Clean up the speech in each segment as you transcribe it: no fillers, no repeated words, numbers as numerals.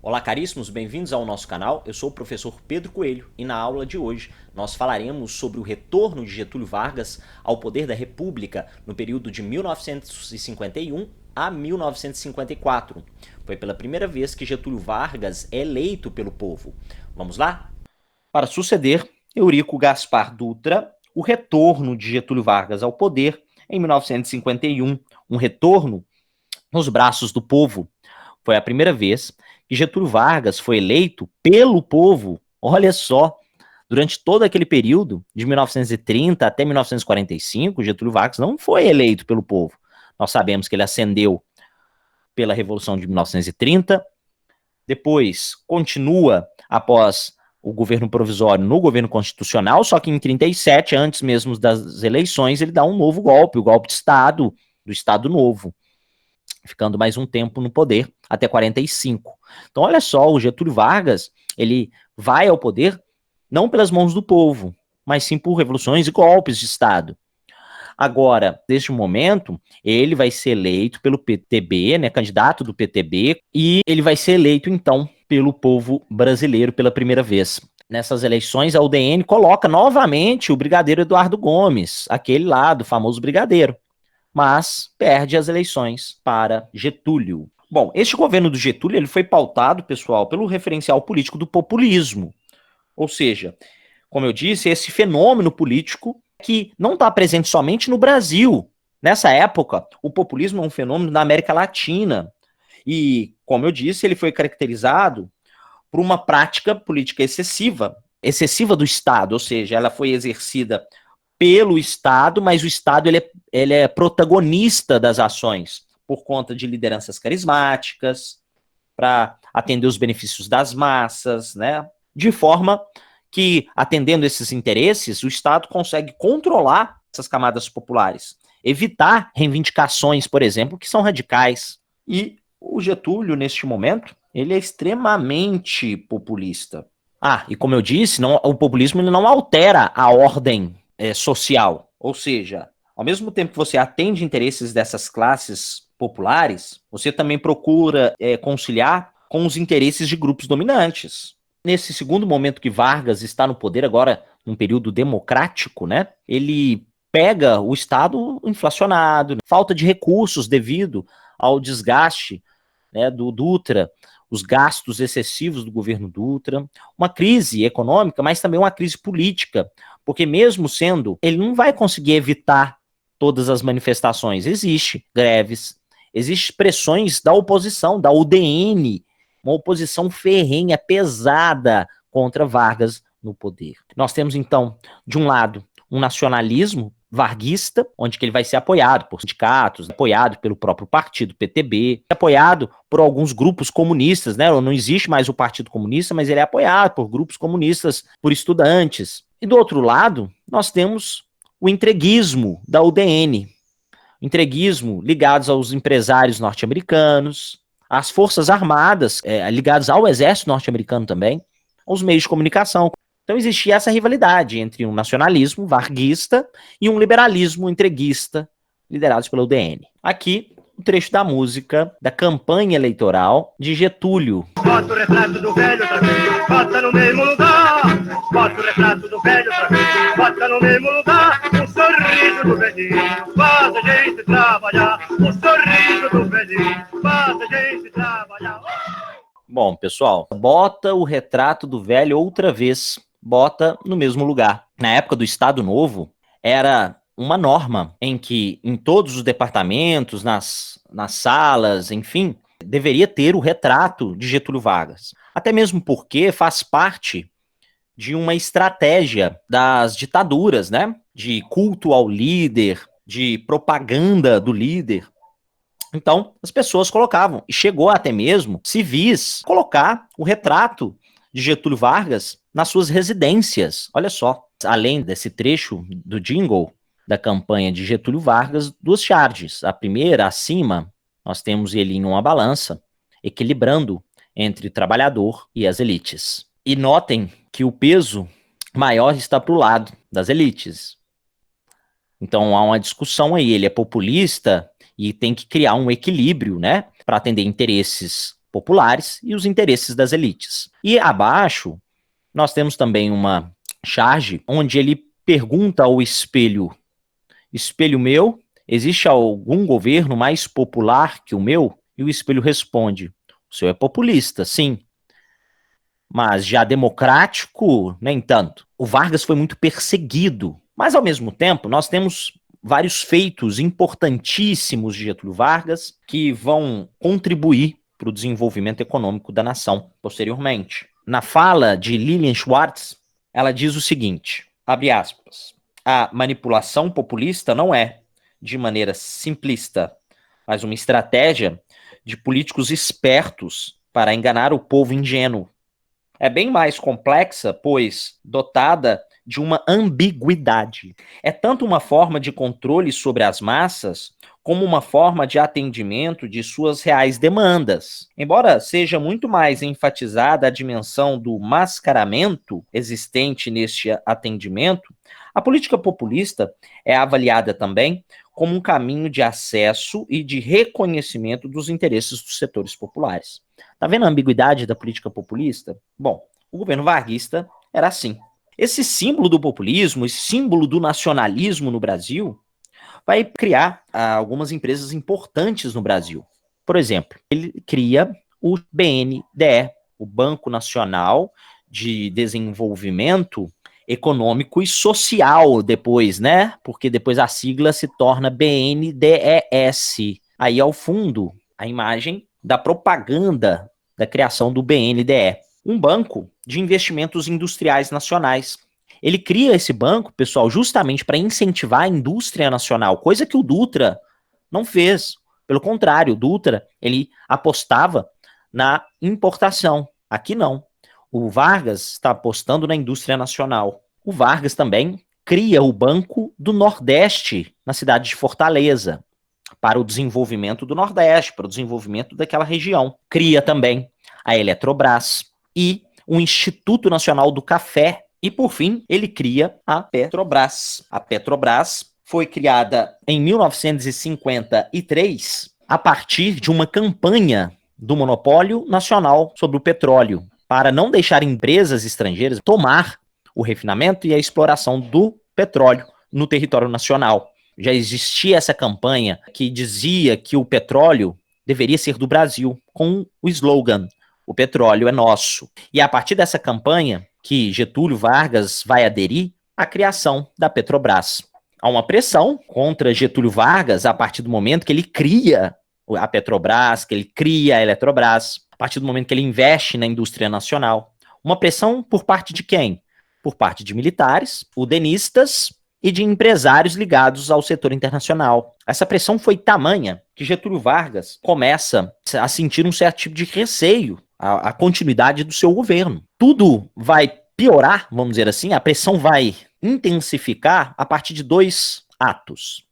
Olá, caríssimos, bem-vindos ao nosso canal. Eu sou o professor Pedro Coelho e na aula de hoje nós falaremos sobre o retorno de Getúlio Vargas ao poder da República no período de 1951 a 1954. Foi pela primeira vez que Getúlio Vargas é eleito pelo povo. Vamos lá? Para suceder Eurico Gaspar Dutra, o retorno de Getúlio Vargas ao poder em 1951, um retorno nos braços do povo. Foi a primeira vez que Getúlio Vargas foi eleito pelo povo. Olha só, durante todo aquele período, de 1930 até 1945, Getúlio Vargas não foi eleito pelo povo. Nós sabemos que ele ascendeu pela Revolução de 1930, depois continua após o governo provisório no governo constitucional, só que em 37, antes mesmo das eleições, ele dá um novo golpe, o golpe de Estado, do Estado Novo, ficando mais um tempo no poder, até 45. Então, olha só, o Getúlio Vargas, ele vai ao poder não pelas mãos do povo, mas sim por revoluções e golpes de Estado. Agora, neste momento, ele vai ser eleito pelo PTB, né, candidato do PTB, e ele vai ser eleito, então, pelo povo brasileiro pela primeira vez. Nessas eleições, a UDN coloca novamente o brigadeiro Eduardo Gomes, aquele lá do famoso brigadeiro, mas perde as eleições para Getúlio. Bom, este governo do Getúlio ele foi pautado, pessoal, pelo referencial político do populismo. Ou seja, como eu disse, esse fenômeno político que não está presente somente no Brasil. Nessa época, o populismo é um fenômeno da América Latina. E, como eu disse, ele foi caracterizado por uma prática política excessiva do Estado, ou seja, ela foi exercida pelo Estado, mas o Estado ele é protagonista das ações por conta de lideranças carismáticas, para atender os benefícios das massas, né? De forma que, atendendo esses interesses, o Estado consegue controlar essas camadas populares, evitar reivindicações, por exemplo, que são radicais. E o Getúlio, neste momento, ele é extremamente populista. Ah, e como eu disse, o populismo ele não altera a ordem social. Ou seja, ao mesmo tempo que você atende interesses dessas classes populares, você também procura conciliar com os interesses de grupos dominantes. Nesse segundo momento que Vargas está no poder, agora num período democrático, né? Ele pega o Estado inflacionado, falta de recursos devido ao desgaste, né, do Dutra, os gastos excessivos do governo Dutra, uma crise econômica, mas também uma crise política, porque mesmo sendo, ele não vai conseguir evitar todas as manifestações. Existe greves, existem pressões da oposição, da UDN, uma oposição ferrenha, pesada contra Vargas no poder. Nós temos, então, de um lado, um nacionalismo varguista, onde que ele vai ser apoiado por sindicatos, apoiado pelo próprio partido PTB, apoiado por alguns grupos comunistas, né? Não existe mais o Partido Comunista, mas ele é apoiado por grupos comunistas, por estudantes. E do outro lado, nós temos o entreguismo da UDN, entreguismo ligados aos empresários norte-americanos, às forças armadas, ligados ao exército norte-americano também, aos meios de comunicação. Então existia essa rivalidade entre um nacionalismo varguista e um liberalismo entreguista, liderados pela UDN. Aqui, o trecho da música da campanha eleitoral de Getúlio. Bota o retrato do velho outra vez, bota no mesmo lugar. Bota o retrato do velho outra vez, bota no mesmo lugar. O sorriso do velhinho faz a gente trabalhar. O sorriso do velhinho faz a gente trabalhar. Bom, pessoal, bota o retrato do velho outra vez, bota no mesmo lugar. Na época do Estado Novo, era uma norma em que em todos os departamentos, nas salas, enfim, deveria ter o retrato de Getúlio Vargas. Até mesmo porque faz parte de uma estratégia das ditaduras, né? De culto ao líder, de propaganda do líder. Então, as pessoas colocavam, e chegou até mesmo civis colocar o retrato de Getúlio Vargas nas suas residências. Olha só, além desse trecho do jingle da campanha de Getúlio Vargas, duas charges. A primeira, acima, nós temos ele em uma balança, equilibrando entre o trabalhador e as elites. E notem que o peso maior está para o lado das elites. Então há uma discussão aí, ele é populista e tem que criar um equilíbrio, né, para atender interesses populares e os interesses das elites. E abaixo, nós temos também uma charge onde ele pergunta ao espelho: espelho meu, existe algum governo mais popular que o meu? E o espelho responde: o seu é populista, sim, mas já democrático, nem tanto. O Vargas foi muito perseguido, mas ao mesmo tempo nós temos vários feitos importantíssimos de Getúlio Vargas que vão contribuir para o desenvolvimento econômico da nação posteriormente. Na fala de Lilian Schwartz, ela diz o seguinte, abre aspas, a manipulação populista não é, de maneira simplista, mas uma estratégia de políticos espertos para enganar o povo ingênuo. É bem mais complexa, pois dotada de uma ambiguidade. É tanto uma forma de controle sobre as massas, como uma forma de atendimento de suas reais demandas. Embora seja muito mais enfatizada a dimensão do mascaramento existente neste atendimento, a política populista é avaliada também como um caminho de acesso e de reconhecimento dos interesses dos setores populares. Tá vendo a ambiguidade da política populista? Bom, o governo varguista era assim. Esse símbolo do populismo, esse símbolo do nacionalismo no Brasil, vai criar algumas empresas importantes no Brasil. Por exemplo, ele cria o BNDE, o Banco Nacional de Desenvolvimento Econômico e Social, depois, né? Porque depois a sigla se torna BNDES. Aí ao fundo, a imagem da propaganda da criação do BNDE, um banco de investimentos industriais nacionais. Ele cria esse banco, pessoal, justamente para incentivar a indústria nacional, coisa que o Dutra não fez. Pelo contrário, o Dutra, ele apostava na importação. Aqui não. O Vargas está apostando na indústria nacional. O Vargas também cria o Banco do Nordeste na cidade de Fortaleza, para o desenvolvimento do Nordeste, para o desenvolvimento daquela região. Cria também a Eletrobras e o Instituto Nacional do Café. E, por fim, ele cria a Petrobras. A Petrobras foi criada em 1953 a partir de uma campanha do monopólio nacional sobre o petróleo, para não deixar empresas estrangeiras tomar o refinamento e a exploração do petróleo no território nacional. Já existia essa campanha que dizia que o petróleo deveria ser do Brasil, com o slogan: o petróleo é nosso. E a partir dessa campanha, que Getúlio Vargas vai aderir à criação da Petrobras. Há uma pressão contra Getúlio Vargas a partir do momento que ele cria a Petrobras, que ele cria a Eletrobras, a partir do momento que ele investe na indústria nacional. Uma pressão por parte de quem? Por parte de militares, udenistas e de empresários ligados ao setor internacional. Essa pressão foi tamanha que Getúlio Vargas começa a sentir um certo tipo de receio a continuidade do seu governo. Tudo vai piorar, vamos dizer assim, a pressão vai intensificar a partir de dois atos.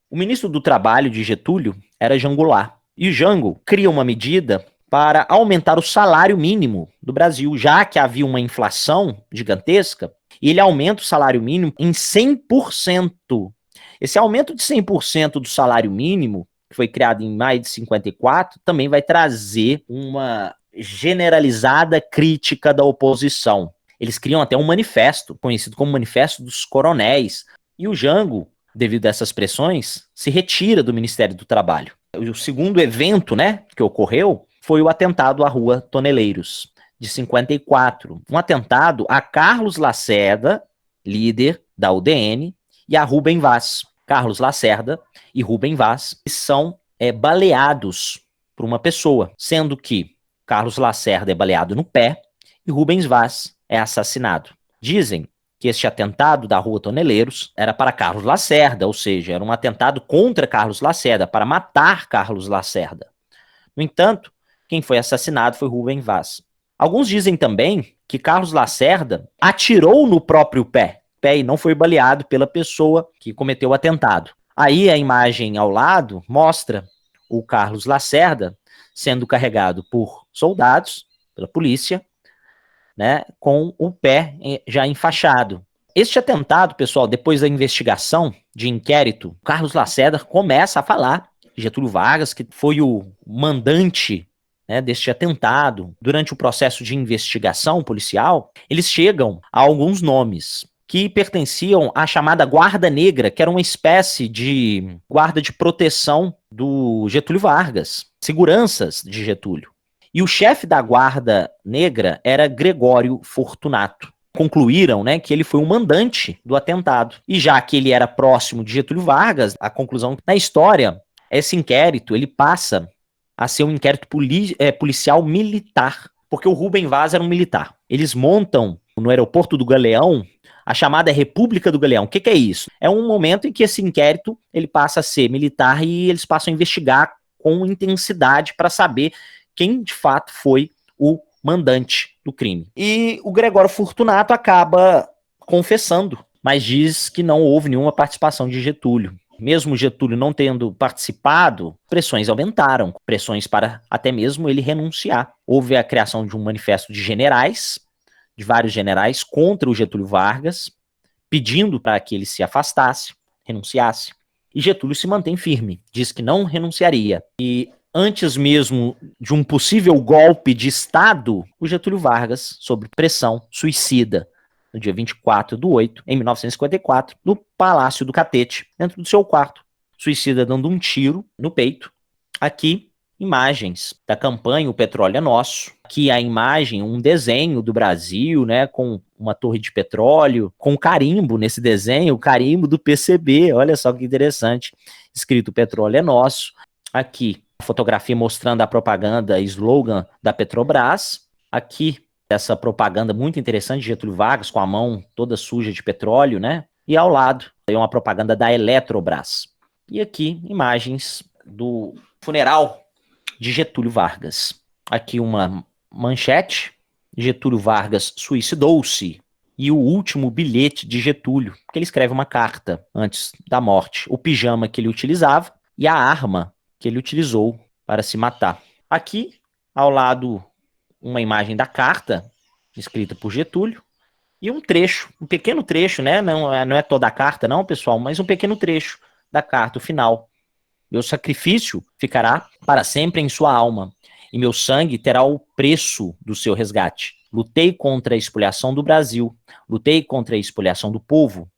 O ministro do Trabalho de Getúlio era Jango Goulart, e o Jango cria uma medida para aumentar o salário mínimo do Brasil, já que havia uma inflação gigantesca, e ele aumenta o salário mínimo em 100%. Esse aumento de 100% do salário mínimo, que foi criado em maio de 54, também vai trazer uma generalizada crítica da oposição. Eles criam até um manifesto, conhecido como Manifesto dos Coronéis, e o Jango, devido a essas pressões, se retira do Ministério do Trabalho. O segundo evento, que ocorreu foi o atentado à Rua Toneleiros, de 54. Um atentado a Carlos Lacerda, líder da UDN, e a Rubem Vaz. Carlos Lacerda e Rubem Vaz são baleados por uma pessoa, sendo que Carlos Lacerda é baleado no pé e Rubens Vaz é assassinado. Dizem que este atentado da Rua Toneleiros era para Carlos Lacerda, ou seja, era um atentado contra Carlos Lacerda, para matar Carlos Lacerda. No entanto, quem foi assassinado foi Rubem Vaz. Alguns dizem também que Carlos Lacerda atirou no próprio pé e não foi baleado pela pessoa que cometeu o atentado. Aí a imagem ao lado mostra o Carlos Lacerda sendo carregado por soldados, pela polícia, com o pé já enfaixado. Este atentado, pessoal, depois da investigação de inquérito, Carlos Lacerda começa a falar, Getúlio Vargas, que foi o mandante né, deste atentado, durante o processo de investigação policial, eles chegam a alguns nomes que pertenciam à chamada Guarda Negra, que era uma espécie de guarda de proteção do Getúlio Vargas, seguranças de Getúlio. E o chefe da Guarda Negra era Gregório Fortunato. Concluíram, né, que ele foi o mandante do atentado. E já que ele era próximo de Getúlio Vargas, a conclusão na história, esse inquérito ele passa a ser um inquérito policial militar, porque o Rubem Vaz era um militar. Eles montam no aeroporto do Galeão a chamada República do Galeão. O que é isso? É um momento em que esse inquérito ele passa a ser militar e eles passam a investigar com intensidade para saber quem de fato foi o mandante do crime. E o Gregório Fortunato acaba confessando, mas diz que não houve nenhuma participação de Getúlio. Mesmo Getúlio não tendo participado, pressões aumentaram, pressões para até mesmo ele renunciar. Houve a criação de um manifesto de generais, de vários generais, contra o Getúlio Vargas, pedindo para que ele se afastasse, renunciasse. E Getúlio se mantém firme, diz que não renunciaria. E antes mesmo de um possível golpe de Estado, o Getúlio Vargas, sob pressão, suicida no dia 24/8, em 1954, no Palácio do Catete, dentro do seu quarto. Suicida dando um tiro no peito. Aqui, imagens da campanha O Petróleo é Nosso. Aqui a imagem, um desenho do Brasil, né, com uma torre de petróleo, com carimbo nesse desenho, o carimbo do PCB, olha só que interessante, escrito Petróleo é Nosso. Aqui, a fotografia mostrando a propaganda, slogan da Petrobras. Aqui, essa propaganda muito interessante de Getúlio Vargas, com a mão toda suja de petróleo, né? E ao lado, tem uma propaganda da Eletrobras. E aqui, imagens do funeral de Getúlio Vargas. Aqui uma manchete, Getúlio Vargas suicidou-se. E o último bilhete de Getúlio, que ele escreve uma carta antes da morte. O pijama que ele utilizava e a arma que ele utilizou para se matar. Aqui, ao lado, uma imagem da carta, escrita por Getúlio, e um trecho, um pequeno trecho, né? Não é toda a carta, não, pessoal, mas um pequeno trecho da carta, o final. Meu sacrifício ficará para sempre em sua alma, e meu sangue terá o preço do seu resgate. Lutei contra a expoliação do Brasil, lutei contra a expoliação do povo.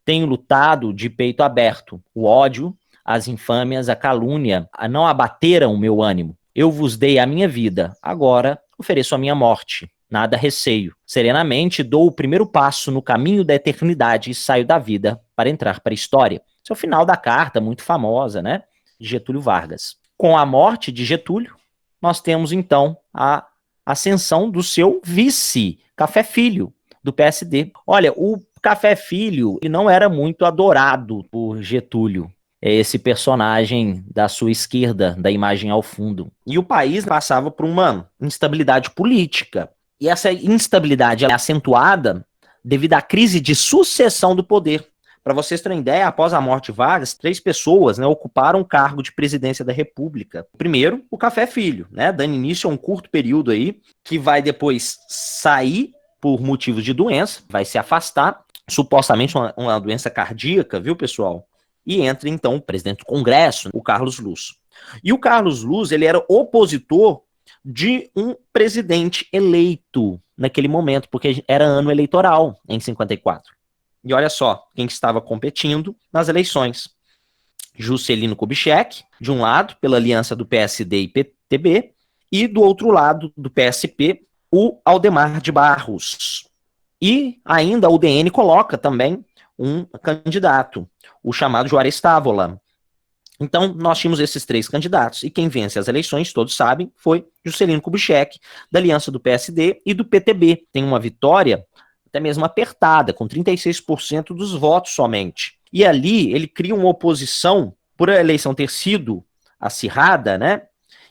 Tenho lutado de peito aberto. O ódio, as infâmias, a calúnia não abateram o meu ânimo. Eu vos dei a minha vida, agora ofereço a minha morte. Nada receio. Serenamente dou o primeiro passo no caminho da eternidade e saio da vida para entrar para a história. Esse é o final da carta, muito famosa, né? De Getúlio Vargas. Com a morte de Getúlio, nós temos então a ascensão do seu vice, Café Filho, do PSD. Olha, o Café Filho não era muito adorado por Getúlio. É esse personagem da sua esquerda, da imagem ao fundo. E o país passava por uma instabilidade política. E essa instabilidade é acentuada devido à crise de sucessão do poder. Para vocês terem ideia, após a morte de Vargas, 3 pessoas, né, ocuparam o cargo de presidência da República. Primeiro, o Café Filho, né, dando início a um curto período aí, que vai depois sair por motivos de doença, vai se afastar, supostamente uma doença cardíaca, viu, pessoal? E entra, então, o presidente do Congresso, o Carlos Luz. E o Carlos Luz, ele era opositor de um presidente eleito naquele momento, porque era ano eleitoral, em 54. E olha só, quem estava competindo nas eleições. Juscelino Kubitschek, de um lado, pela aliança do PSD e PTB, e do outro lado, do PSP, o Aldemar de Barros. E ainda a UDN coloca também um candidato, o chamado Juarez Távola. Então, nós tínhamos esses 3 candidatos, e quem vence as eleições, todos sabem, foi Juscelino Kubitschek, da aliança do PSD e do PTB. Tem uma vitória até mesmo apertada, com 36% dos votos somente. E ali ele cria uma oposição, por a eleição ter sido acirrada, né?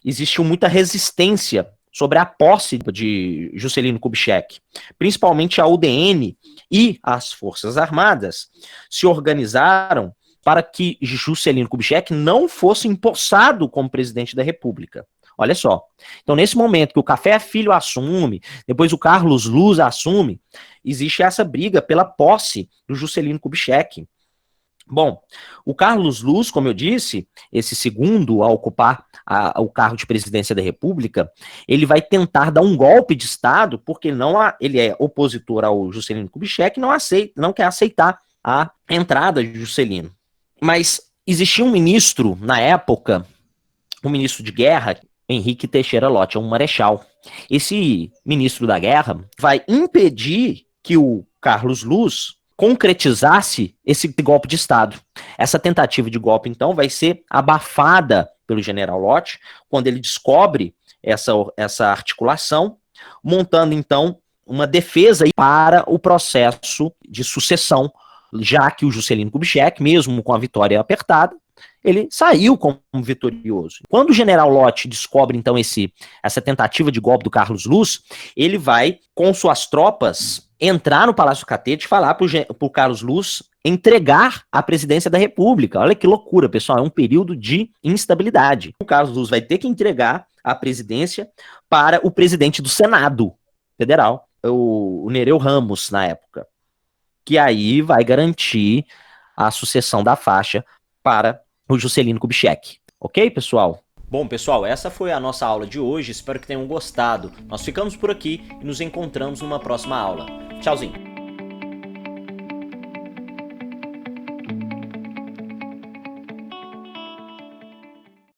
Existiu muita resistência sobre a posse de Juscelino Kubitschek. Principalmente a UDN e as Forças Armadas se organizaram para que Juscelino Kubitschek não fosse empossado como presidente da República. Olha só. Então, nesse momento que o Café Filho assume, depois o Carlos Luz assume, existe essa briga pela posse do Juscelino Kubitschek. Bom, o Carlos Luz, como eu disse, esse segundo a ocupar o cargo de presidência da República, ele vai tentar dar um golpe de Estado, porque ele é opositor ao Juscelino Kubitschek e não quer aceitar a entrada de Juscelino. Mas existia um ministro, na época, um ministro de guerra, Henrique Teixeira Lott, um marechal. Esse ministro da guerra vai impedir que o Carlos Luz concretizasse esse golpe de Estado. Essa tentativa de golpe, então, vai ser abafada pelo general Lott, quando ele descobre essa articulação, montando, então, uma defesa para o processo de sucessão, já que o Juscelino Kubitschek, mesmo com a vitória apertada, ele saiu como vitorioso. Quando o general Lott descobre, então, essa tentativa de golpe do Carlos Luz, ele vai, com suas tropas, entrar no Palácio Catete e falar para o Carlos Luz entregar a presidência da República. Olha que loucura, pessoal, é um período de instabilidade. O Carlos Luz vai ter que entregar a presidência para o presidente do Senado Federal, o Nereu Ramos, na época, que aí vai garantir a sucessão da faixa para o Juscelino Kubitschek. Ok, pessoal? Bom, pessoal, essa foi a nossa aula de hoje. Espero que tenham gostado. Nós ficamos por aqui e nos encontramos numa próxima aula. Tchauzinho!